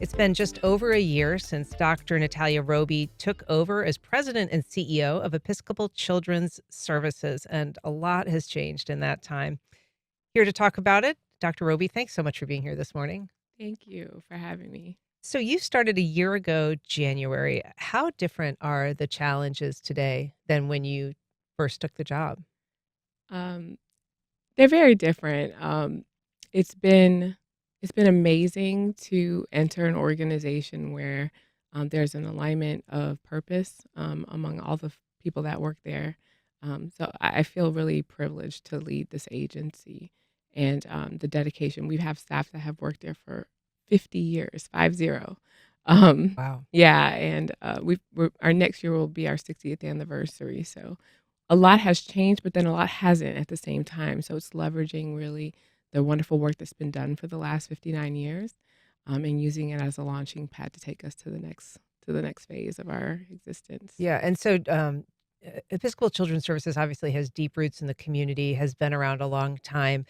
It's been just over a year since Dr. Natalya Roby took over as president and CEO of Episcopal Children's Services, and a lot has changed in that time. Here to talk about it, Dr. Roby, thanks so much for being here this morning. Thank you for having me. So, you started a year ago, January. How different are the challenges today than when you first took the job? Um, they're very different. It's been it's been amazing to enter an organization where there's an alignment of purpose among all the people that work there. So I feel really privileged to lead this agency and the dedication. We have staff that have worked there for 50 years, 50. Um, Wow. yeah, and our next year will be our 60th anniversary. So a lot has changed, but then a lot hasn't at the same time. So it's leveraging really the wonderful work that's been done for the last 59 years, and using it as a launching pad to take us to the next phase of our existence. Yeah, and so, Episcopal Children Services obviously has deep roots in the community, has been around a long time.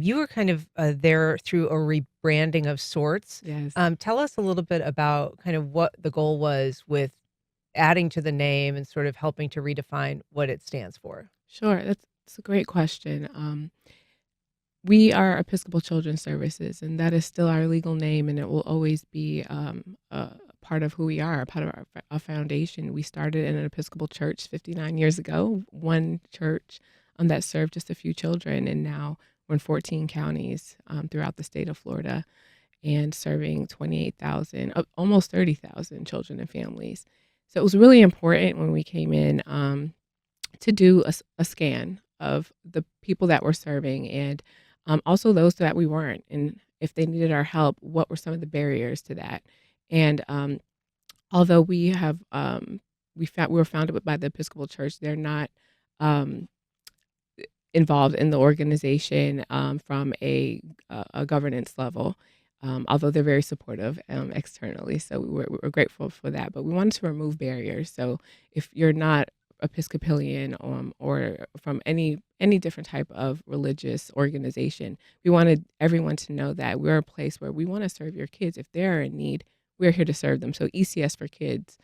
You were kind of, there through a rebranding of sorts. Yes. Tell us a little bit about kind of what the goal was with adding to the name and sort of helping to redefine what it stands for. Sure. That's a great question. We are Episcopal Children Services, and that is still our legal name, and it will always be a part of who we are, a part of our foundation. We started in an Episcopal church 59 years ago, one church that served just a few children, and now we're in 14 counties throughout the state of Florida and serving 28,000, almost 30,000 children and families. So it was really important when we came in to do a scan of the people that we're serving and also those that we weren't. And if they needed our help, what were some of the barriers to that? And although we were founded by the Episcopal Church, they're not um, involved in the organization from a governance level. Although they're very supportive externally, so we're grateful for that. But we wanted to remove barriers. So if you're not Episcopalian or from any different type of religious organization, we wanted everyone to know that we're a place where we want to serve your kids. If they're in need, we're here to serve them. So ECS for Kids,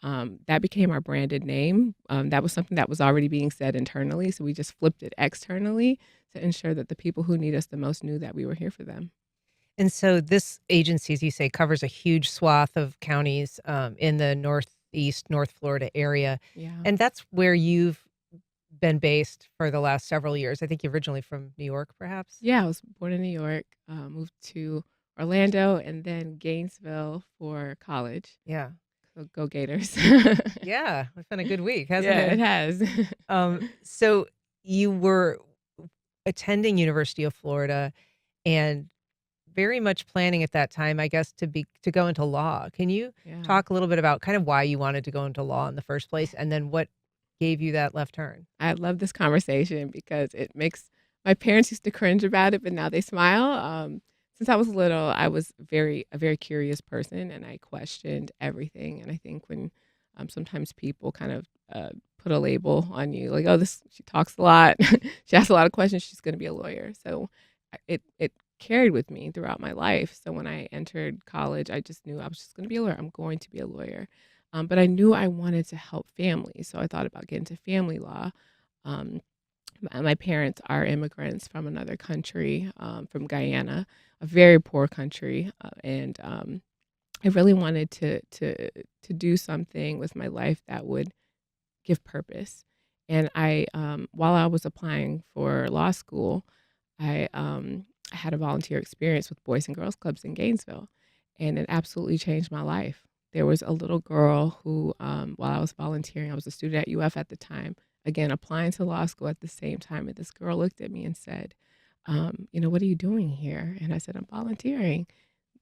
that became our branded name. That was something that was already being said internally, so we just flipped it externally to ensure that the people who need us the most knew that we were here for them. And so this agency, as you say, covers a huge swath of counties in the Northeast, North Florida area. Yeah. And that's where you've been based for the last several years. I think you're originally from New York, perhaps? Yeah, I was born in New York, moved to Orlando and then Gainesville for college. Yeah. So go Gators. Yeah. It's been a good week, hasn't Yeah, it? it has. So you were attending University of Florida and very much planning at that time, I guess, to go into law. Can you Yeah. talk a little bit about kind of why you wanted to go into law in the first place, and then what gave you that left turn? I love this conversation because it makes my parents used to cringe about it, but now they smile. Since I was little, I was a very curious person, and I questioned everything. And I think when sometimes people kind of put a label on you, like, oh, this she talks a lot, she asks a lot of questions, she's going to be a lawyer. So it carried with me throughout my life. So when I entered college, I just knew I was just going to be a lawyer. I'm going to be a lawyer. But I knew I wanted to help families. So I thought about getting into family law. Um, my parents are immigrants from another country, from Guyana, a very poor country. And I really wanted to do something with my life that would give purpose. And while I was applying for law school, I had a volunteer experience with Boys and Girls Clubs in Gainesville, and it absolutely changed my life. There was a little girl who, while I was volunteering, I was a student at UF at the time, again, applying to law school at the same time. And this girl looked at me and said, what are you doing here? And I said, I'm volunteering.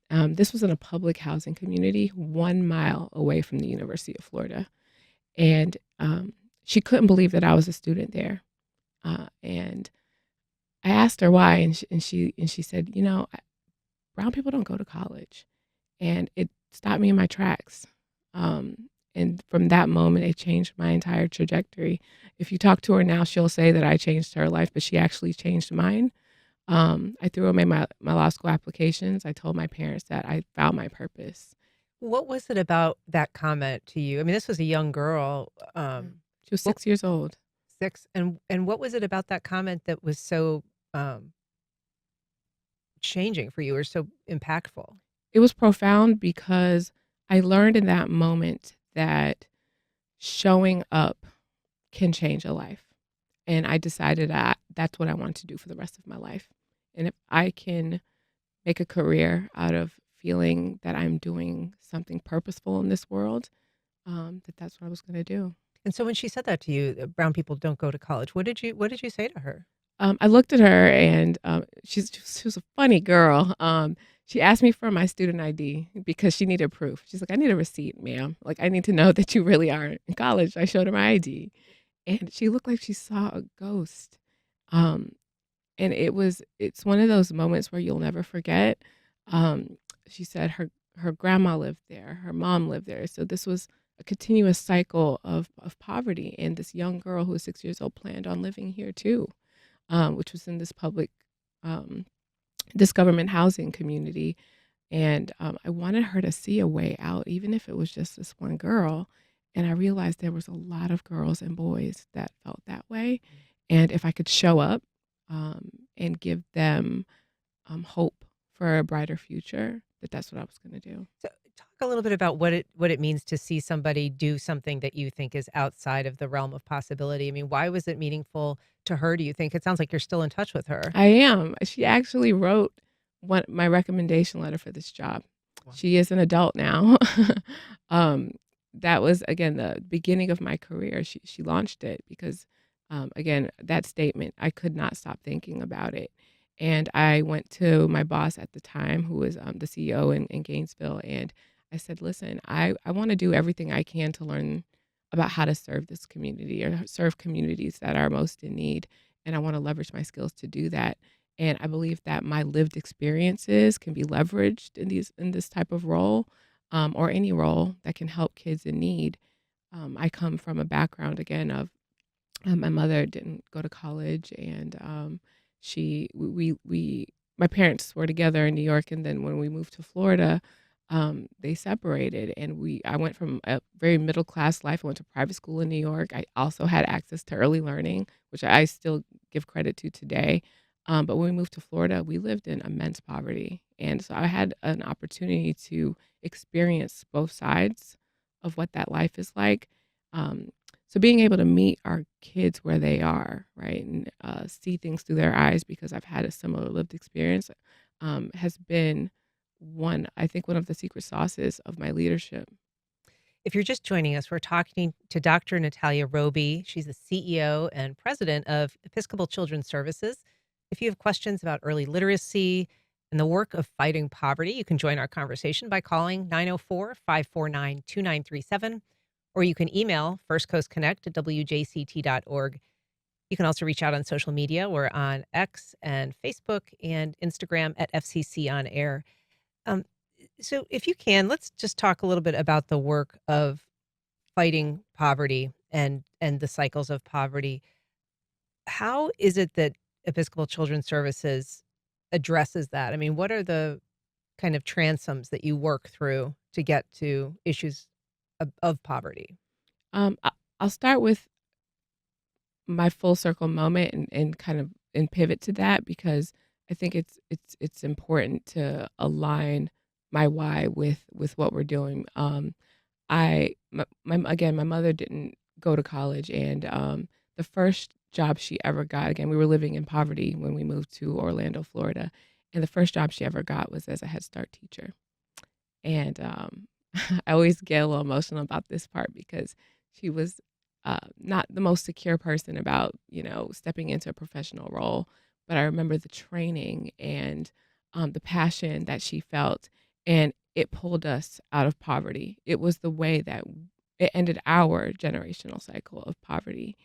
This was in a public housing community 1 mile away from the University of Florida. And she couldn't believe that I was a student there. And I asked her why, and she said, brown people don't go to college, and it stopped me in my tracks. And from that moment, it changed my entire trajectory. If you talk to her now, she'll say that I changed her life, but she actually changed mine. I threw away my law school applications. I told my parents that I found my purpose. What was it about that comment to you? I mean, this was a young girl, Yeah. She was what 6 years old. 6, and what was it about that comment that was so, um, changing for you or so impactful? It was profound because I learned in that moment that showing up can change a life. And I decided that that's what I want to do for the rest of my life. And if I can make a career out of feeling that I'm doing something purposeful in this world, that's what I was going to do. And so when she said that to you, brown people don't go to college, what did you say to her? I looked at her and she was a funny girl. She asked me for my student ID because she needed proof. She's like, I need a receipt, ma'am. Like, I need to know that you really are in college. I showed her my ID, and she looked like she saw a ghost. Um, and it's one of those moments where you'll never forget. She said her grandma lived there, her mom lived there, so this was a continuous cycle of poverty. And this young girl who was 6 years old planned on living here too, which was in this um, this government housing community. And I wanted her to see a way out, even if it was just this one girl. And I realized there was a lot of girls and boys that felt that way. And if I could show up and give them hope for a brighter future, that's what I was going to do. So talk a little bit about what it means to see somebody do something that you think is outside of the realm of possibility. I mean, why was it meaningful to her, do you think? It sounds like you're still in touch with her. I am. She actually wrote my recommendation letter for this job. Wow. She is an adult now. um, that was again the beginning of my career. She launched it because again that statement, I could not stop thinking about it. And I went to my boss at the time, who was the CEO in Gainesville, and I said, "Listen, I want to do everything I can to learn about how to serve this community or serve communities that are most in need, and I want to leverage my skills to do that." And I believe that my lived experiences can be leveraged in this type of role, or any role that can help kids in need. I come from a background again of my mother didn't go to college, and she we my parents were together in New York, and then when we moved to Florida, they separated, and I went from a very middle class life. I went to private school in New York. I also had access to early learning, which I still give credit to today. But when we moved to Florida, we lived in immense poverty, and so I had an opportunity to experience both sides of what that life is like. Um, so being able to meet our kids where they are, right, and see things through their eyes because I've had a similar lived experience, has been I think one of the secret sauces of my leadership. If you're just joining us, we're talking to Dr. Natalya Roby. She's the CEO and president of Episcopal Children Services. If you have questions about early literacy and the work of fighting poverty, you can join our conversation by calling 904-549-2937, or you can email firstcoastconnect@wjct.org. You can also reach out on social media. We're on X and Facebook and Instagram at FCC On Air. Um, so if you can, let's just talk a little bit about the work of fighting poverty and the cycles of poverty. How is it that Episcopal Children's Services addresses that? I mean, what are the kind of transoms that you work through to get to issues of poverty? I'll start with my full circle moment and kind of and pivot to that because I think it's important to align my why with what we're doing. Again, my mother didn't go to college, and the first job she ever got, again, we were living in poverty when we moved to Orlando, Florida, and the first job she ever got was as a Head Start teacher. And I always get a little emotional about this part because she was not the most secure person about stepping into a professional role, but I remember the training and the passion that she felt, and it pulled us out of poverty. It was the way that it ended our generational cycle of poverty.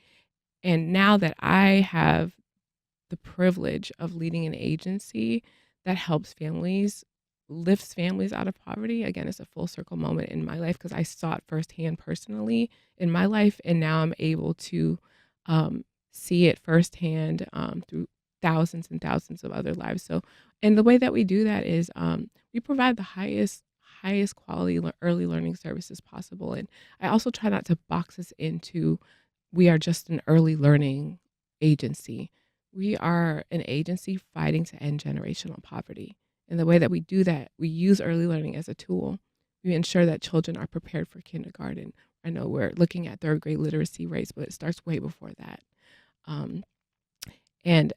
And now that I have the privilege of leading an agency that helps families, lifts families out of poverty. Again, it's a full circle moment in my life because I saw it firsthand personally in my life. And now I'm able to see it firsthand through thousands and thousands of other lives. So, and the way that we do that is we provide the highest quality early learning services possible. And I also try not to box us into we are just an early learning agency. We are an agency fighting to end generational poverty. And the way that we do that, we use early learning as a tool. We ensure that children are prepared for kindergarten. I know we're looking at third grade literacy rates, but it starts way before that. Um, and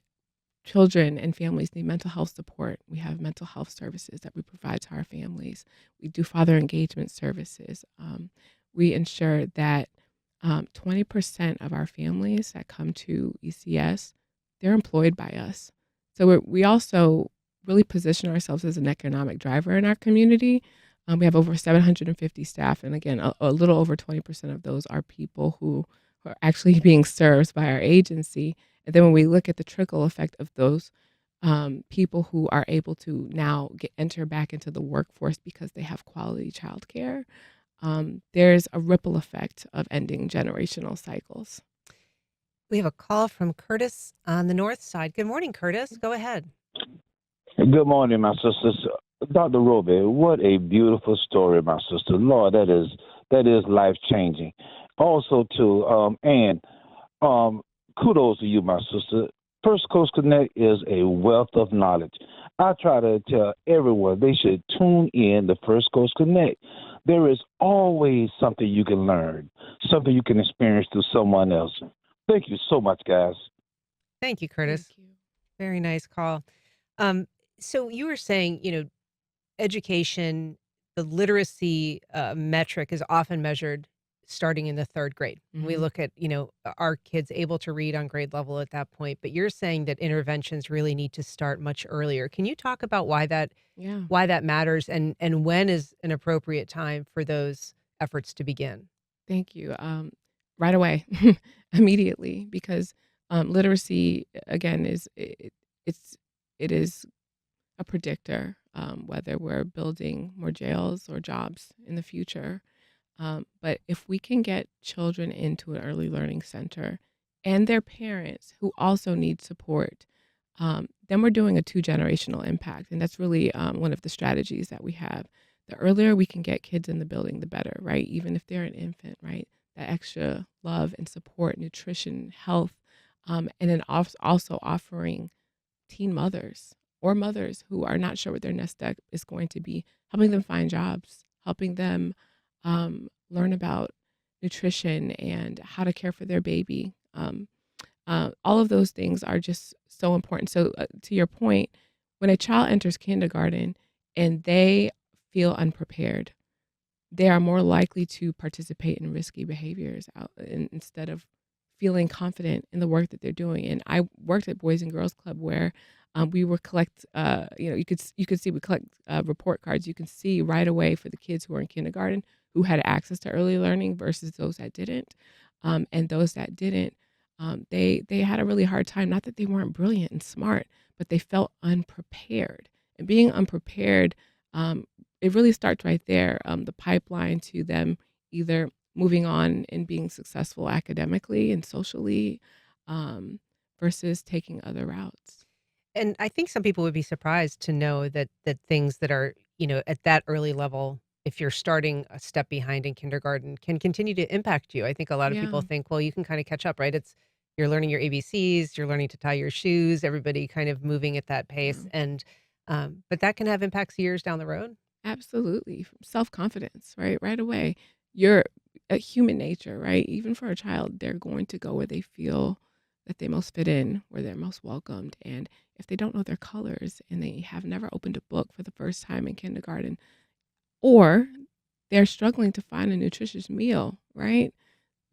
children and families need mental health support. We have mental health services that we provide to our families. We do father engagement services. We ensure that 20% of our families that come to ECS, they're employed by us. So we also really position ourselves as an economic driver in our community. We have over 750 staff, and again, a little over 20% of those are people who are actually being served by our agency. And then when we look at the trickle effect of those people who are able to now enter back into the workforce because they have quality childcare, there's a ripple effect of ending generational cycles. We have a call from Curtis on the north side. Good morning, Curtis. Go ahead. Good morning, my sisters. Dr. Roby, what a beautiful story, my sister. Lord, that is life changing. Also, too, and kudos to you, my sister. First Coast Connect is a wealth of knowledge. I try to tell everyone they should tune in to First Coast Connect. There is always something you can learn, something you can experience through someone else. Thank you so much, guys. Thank you, Curtis. Thank you. Very nice call. So you were saying, education, the literacy metric is often measured starting in the third grade. We Mhm. look at, our kids able to read on grade level at that point, but you're saying that interventions really need to start much earlier. Can you talk about Yeah. why that matters and when is an appropriate time for those efforts to begin? Thank you. Right away, immediately, because literacy again it is a predictor whether we're building more jails or jobs in the future. But if we can get children into an early learning center and their parents who also need support, then we're doing a two-generational impact. And that's really one of the strategies that we have. The earlier we can get kids in the building, the better, right? Even if they're an infant, right? That extra love and support, nutrition, health, and then also offering teen mothers or mothers who are not sure what their next step is going to be, helping them find jobs, helping them learn about nutrition and how to care for their baby. All of those things are just so important. So, to your point, when a child enters kindergarten and they feel unprepared, they are more likely to participate in risky behaviors instead of feeling confident in the work that they're doing. And I worked at Boys and Girls Club where we were collect, you could see we collect report cards. You can see right away for the kids who were in kindergarten who had access to early learning versus those that didn't. And those that didn't, they had a really hard time. Not that they weren't brilliant and smart, but they felt unprepared. And being unprepared, it really starts right there. The pipeline to them either moving on and being successful academically and socially, versus taking other routes. And I think some people would be surprised to know that things that are, at that early level, if you're starting a step behind in kindergarten, can continue to impact you. I think a lot of people Yeah. think, well, you can kind of catch up, right? You're learning your ABCs, you're learning to tie your shoes, everybody kind of moving at that pace. Yeah. And but that can have impacts years down the road. Absolutely. Self-confidence, right? Right away. You're a human nature, right? Even for a child, they're going to go where they feel that they most fit in, where they're most welcomed. And if they don't know their colors and they have never opened a book for the first time in kindergarten, or they're struggling to find a nutritious meal, right?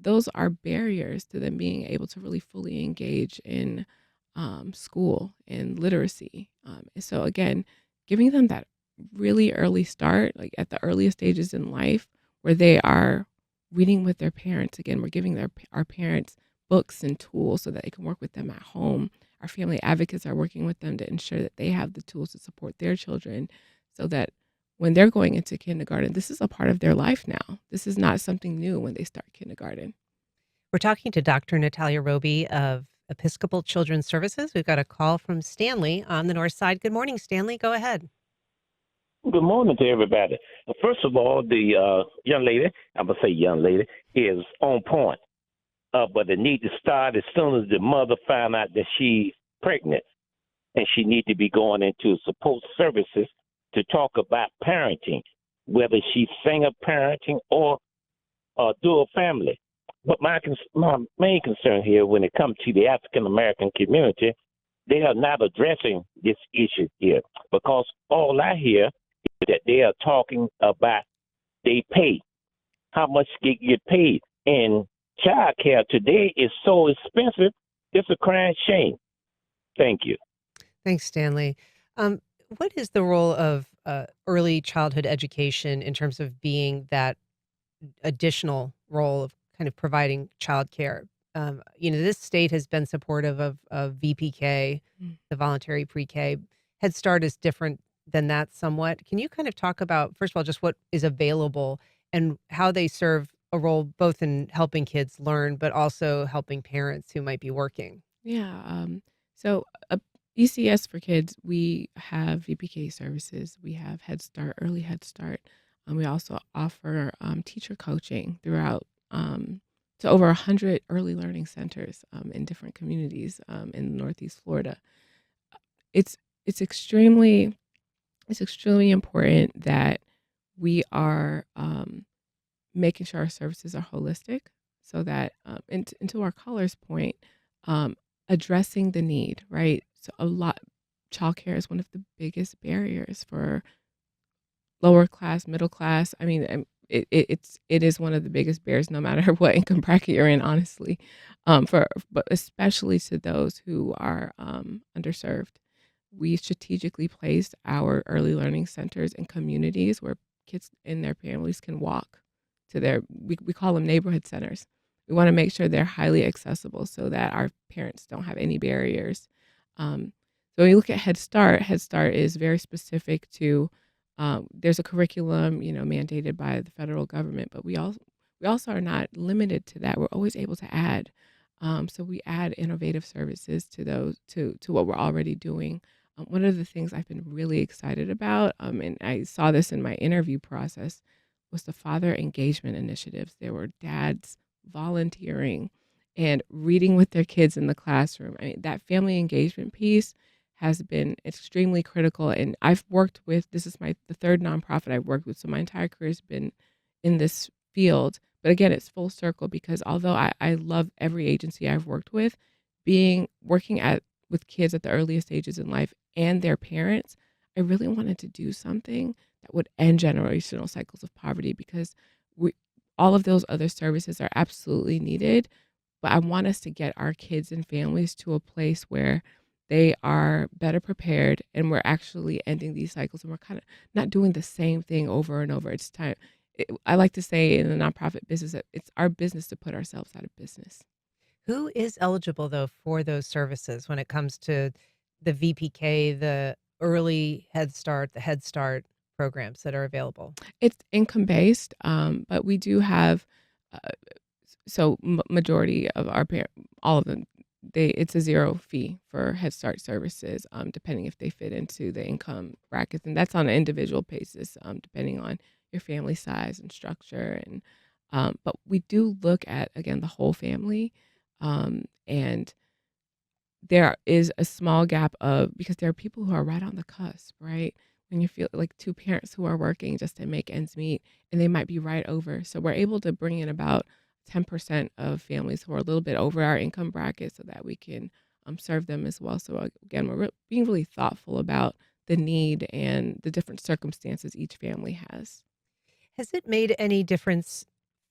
Those are barriers to them being able to really fully engage in school and literacy. And so again, giving them that really early start, like at the earliest stages in life, where they are reading with their parents. Again, we're giving our parents books and tools so that they can work with them at home. Our family advocates are working with them to ensure that they have the tools to support their children, so that when they're going into kindergarten, this is a part of their life now. This is not something new when they start kindergarten. We're talking to Dr. Natalya Roby of Episcopal Children Services. We've got a call from Stanley on the north side. Good morning, Stanley. Go ahead. Good morning to everybody. First of all, the young lady, I'm going to say young lady, is on point. But it need to start as soon as the mother find out that she's pregnant, and she need to be going into support services to talk about parenting, whether she's single parenting or dual family. But my main concern here, when it comes to the African American community, they are not addressing this issue here, because all I hear is that they are talking about they pay, how much they get paid. And child care today is so expensive, it's a crying shame. Thank you. Thanks, Stanley. What is the role of early childhood education in terms of being that additional role of kind of providing childcare? This state has been supportive of VPK, Mm. the voluntary pre-K. Head Start is different than that somewhat. Can you kind of talk about, first of all, just what is available and how they serve a role both in helping kids learn, but also helping parents who might be working? Yeah. So ECS for kids, we have VPK services. We have Head Start, early Head Start. We also offer teacher coaching throughout to over 100 early learning centers in different communities in Northeast Florida. It's it's extremely important that we are making sure our services are holistic, so that and to our caller's point, um, addressing the need, right? So childcare is one of the biggest barriers for lower class, middle class. I mean, it is one of the biggest barriers, no matter what income bracket you're in, honestly. But especially to those who are underserved. We strategically placed our early learning centers in communities where kids and their families can walk to we call them neighborhood centers. We want to make sure they're highly accessible so that our parents don't have any barriers. So when you look at Head Start is very specific to, there's a curriculum, mandated by the federal government, but we also are not limited to that. We're always able to add. So we add innovative services to those to what we're already doing. One of the things I've been really excited about, and I saw this in my interview process, was the father engagement initiatives. There were dads volunteering and reading with their kids in the classroom. I mean, that family engagement piece has been extremely critical. And I've worked with, this is the third nonprofit I've worked with. So my entire career has been in this field. But again, it's full circle, because although I love every agency I've worked with, working with kids at the earliest stages in life and their parents, I really wanted to do something that would end generational cycles of poverty, because all of those other services are absolutely needed. But I want us to get our kids and families to a place where they are better prepared, and we're actually ending these cycles, and we're kind of not doing the same thing over and over. It's time. I like to say in the nonprofit business that it's our business to put ourselves out of business. Who is eligible, though, for those services when it comes to the VPK, the early Head Start, the Head Start programs that are available? It's income based, but we do have, uh, majority of all of them, it's a zero fee for Head Start services, depending if they fit into the income brackets, and that's on an individual basis, depending on your family size and structure, but we do look at, again, the whole family, and there is a small gap because there are people who are right on the cusp, right? When you feel like two parents who are working just to make ends meet, and they might be right over. So we're able to bring in about 10% of families who are a little bit over our income bracket, so that we can serve them as well. So again, we're being really thoughtful about the need and the different circumstances each family has. Has it made any difference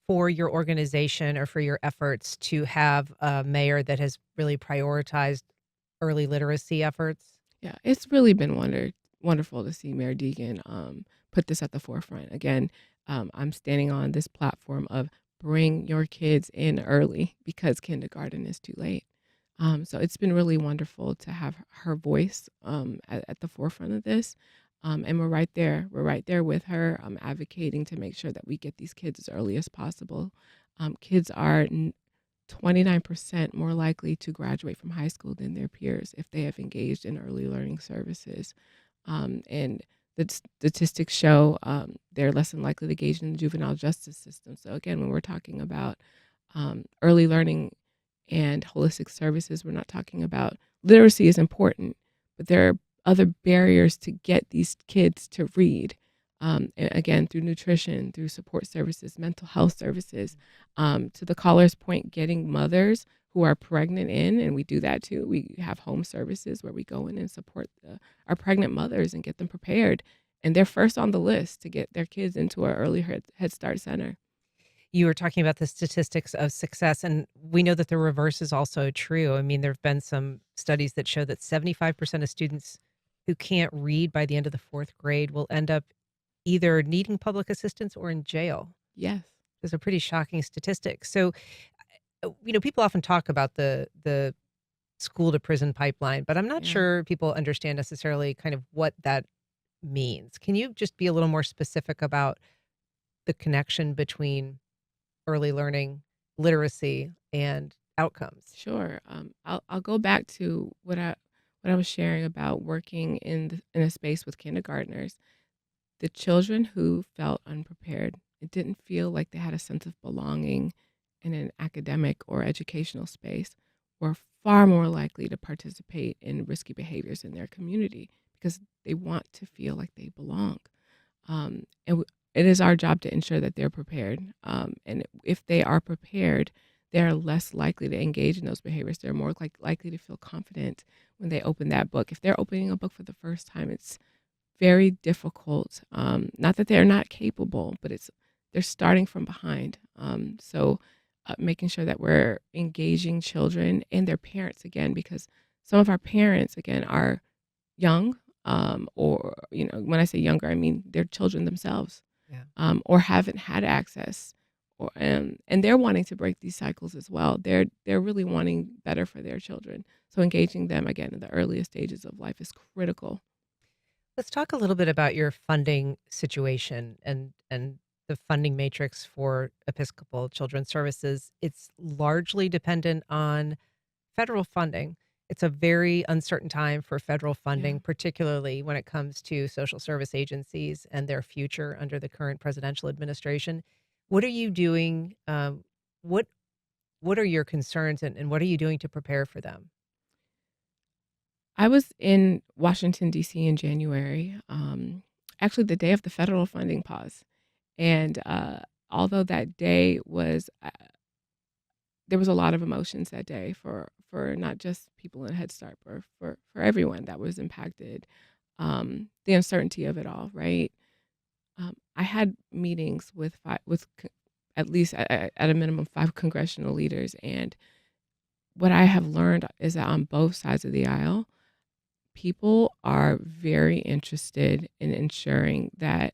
for your organization or for your efforts to have a mayor that has really prioritized early literacy efforts? Yeah, it's really been wonderful to see Mayor Deegan put this at the forefront. Again, I'm standing on this platform of bring your kids in early, because kindergarten is too late. So it's been really wonderful to have her voice at the forefront of this. And we're right there. We're right there with her, advocating to make sure that we get these kids as early as possible. Kids are 29% more likely to graduate from high school than their peers if they have engaged in early learning services. And the statistics show they're less than likely to engage in the juvenile justice system. So again, when we're talking about early learning and holistic services, we're not talking about literacy is important, but there are other barriers to get these kids to read. Again, through nutrition, through support services, mental health services. To the caller's point, getting mothers who are pregnant in, and we do that too. We have home services where we go in and support our pregnant mothers and get them prepared. And they're first on the list to get their kids into our early Head Start center. You were talking about the statistics of success, and we know that the reverse is also true. I mean, there have been some studies that show that 75% of students who can't read by the end of the fourth grade will end up either needing public assistance or in jail. Yes. Those are pretty shocking statistics. So, people often talk about the school to prison pipeline, but I'm not Yeah. sure people understand necessarily kind of what that means. Can you just be a little more specific about the connection between early learning, literacy, and outcomes? Sure. I'll go back to what I was sharing about working in a space with kindergartners. The children who felt unprepared, it didn't feel like they had a sense of belonging in an academic or educational space, were far more likely to participate in risky behaviors in their community because they want to feel like they belong. It is our job to ensure that they're prepared. And if they are prepared, they're less likely to engage in those behaviors. They're more likely to feel confident when they open that book. If they're opening a book for the first time, it's very difficult. Not that they're not capable, but they're starting from behind. So making sure that we're engaging children and their parents again, because some of our parents again are young, or when I say younger, I mean they're children themselves, Yeah. or haven't had access, or and they're wanting to break these cycles as well. They're really wanting better for their children. So engaging them again in the earliest stages of life is critical. Let's talk a little bit about your funding situation and the funding matrix for Episcopal Children Services. It's largely dependent on federal funding. It's a very uncertain time for federal Yeah. funding, particularly when it comes to social service agencies and their future under the current presidential administration. What are you doing? What what are your concerns and what are you doing to prepare for them? I was in Washington, D.C. in January, actually the day of the federal funding pause. And although that day was, there was a lot of emotions that day for not just people in Head Start, but for everyone that was impacted. The uncertainty of it all, right? I had meetings with at least at a minimum 5 congressional leaders, and what I have learned is that on both sides of the aisle, people are very interested in ensuring that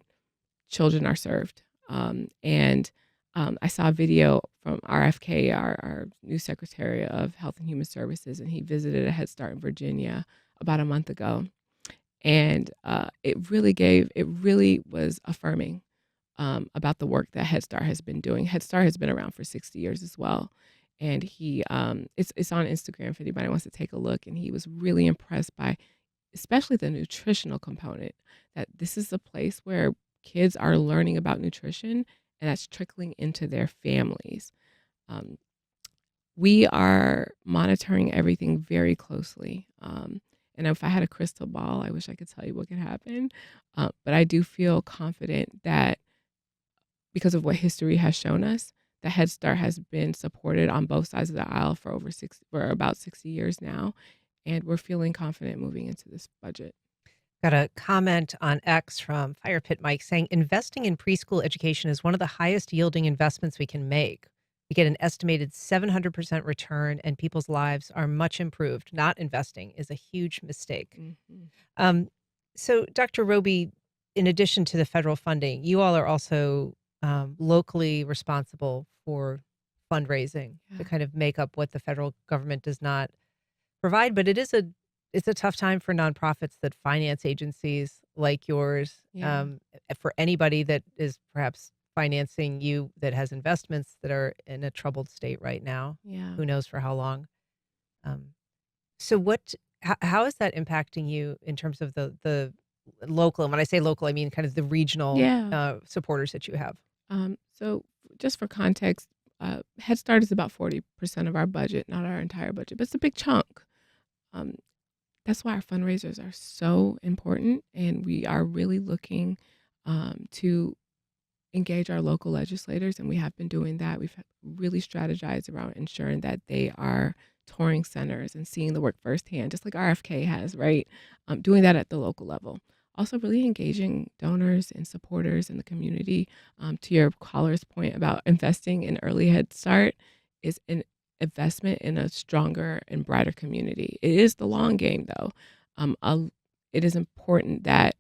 children are served. I saw a video from RFK, our new Secretary of Health and Human Services, and he visited a Head Start in Virginia about a month ago. And it really was affirming about the work that Head Start has been doing. Head Start has been around for 60 years as well. And it's on Instagram if anybody wants to take a look. And he was really impressed by, especially the nutritional component, that this is a place where kids are learning about nutrition and that's trickling into their families. We are monitoring everything very closely. And if I had a crystal ball, I wish I could tell you what could happen. But I do feel confident that because of what history has shown us, the Head Start has been supported on both sides of the aisle for about 60 years now. And we're feeling confident moving into this budget. Got a comment on X from Fire Pit Mike saying investing in preschool education is one of the highest yielding investments we can make. We get an estimated 700% return and people's lives are much improved. Not investing is a huge mistake. Mhm. Um, so, Dr. Roby, in addition to the federal funding, you all are also locally responsible for fundraising to Yeah. kind of make up what the federal government does not provide. But it's a tough time for nonprofits that finance agencies like yours. Yeah. For anybody that is perhaps financing you that has investments that are in a troubled state right now. Yeah. Who knows for how long? Um, so how is that impacting you in terms of the local? And when I say local, I mean kind of the regional Yeah. supporters that you have. So just for context, Head Start is about 40% of our budget, not our entire budget, but it's a big chunk. Um, that's why our fundraisers are so important, and we are really looking to engage our local legislators, and we have been doing that. We've really strategized around ensuring that they are touring centers and seeing the work firsthand, just like RFK has, right? Doing that at the local level. Also, really engaging donors and supporters in the community. To your caller's point about investing in early Head Start is an investment in a stronger and brighter community. It is the long game, though. It is important that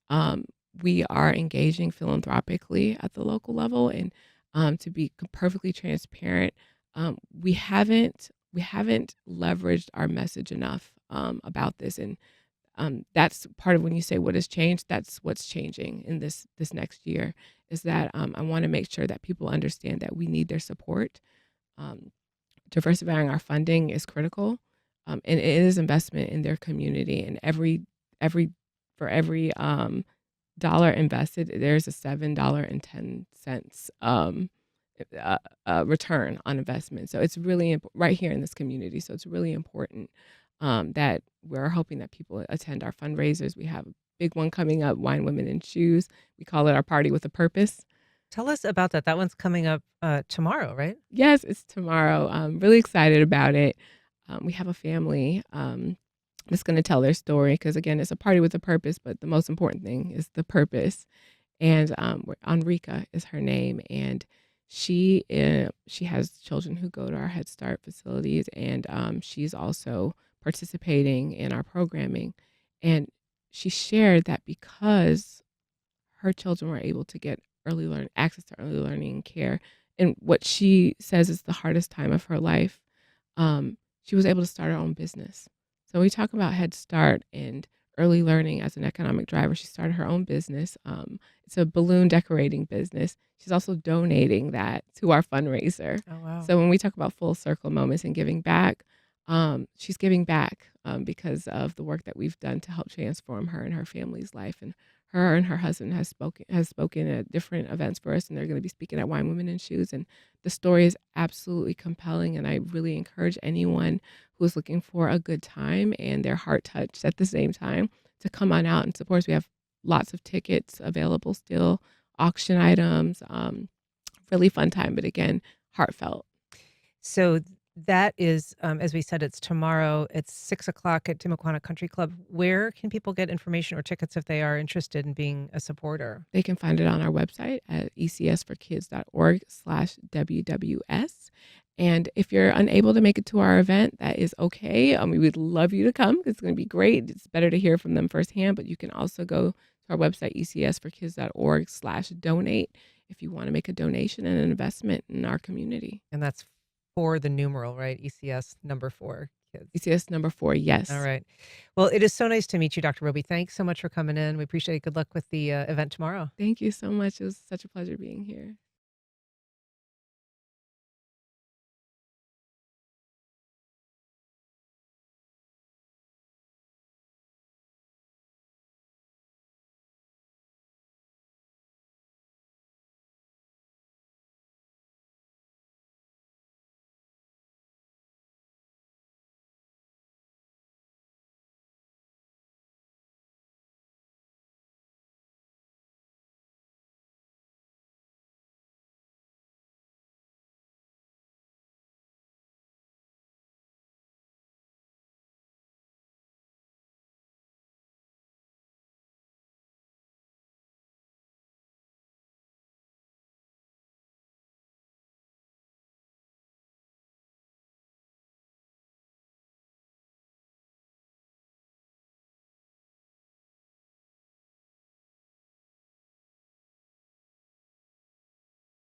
um, we are engaging philanthropically at the local level, and to be perfectly transparent, we haven't leveraged our message enough about this, and that's part of when you say what has changed. That's what's changing in this next year, is that I want to make sure that people understand that we need their support. Um, Diversifying our funding is critical, and it is investment in their community. And every for every dollar invested, there's a $7.10 return on investment. So it's really right here in this community. So it's really important that we're hoping that people attend our fundraisers. We have a big one coming up, Wine, Women, and Shoes. We call it our Party with a Purpose. Tell us about that. That one's coming up tomorrow, right? Yes, it's tomorrow. I'm really excited about it. We have a family that's going to tell their story because, again, it's a party with a purpose, but the most important thing is the purpose. And Enrica is her name, and she has children who go to our Head Start facilities, and she's also participating in our programming. And she shared that because her children were able to get access to early learning care, and what she says is the hardest time of her life, she was able to start her own business. So we talk about Head Start and early learning as an economic driver. She started her own business. It's a balloon decorating business. She's also donating that to our fundraiser. Oh, wow. So when we talk about full circle moments and giving back, she's giving back because of the work that we've done to help transform her and her family's life. And her husband has spoken at different events for us, and they're going to be speaking at Wine, Women, and Shoes. And the story is absolutely compelling, and I really encourage anyone who is looking for a good time and their heart touched at the same time to come on out and support us. We have lots of tickets available still, auction items, really fun time, but again, heartfelt. So that is, as we said, it's tomorrow. It's 6:00 at Timuquana Country Club. Where can people get information or tickets if they are interested in being a supporter? They can find it on our website at ecsforkids.org/WWS. And if you're unable to make it to our event, that is okay. We would love you to come. It's going to be great. It's better to hear from them firsthand, but you can also go to our website, ecsforkids.org/donate, if you want to make a donation and an investment in our community. And that's for the numeral, right? ECS number 4 kids. ECS number 4, yes. All right. Well, it is so nice to meet you, Dr. Roby. Thanks so much for coming in. We appreciate it. Good luck with the event tomorrow. Thank you so much. It was such a pleasure being here.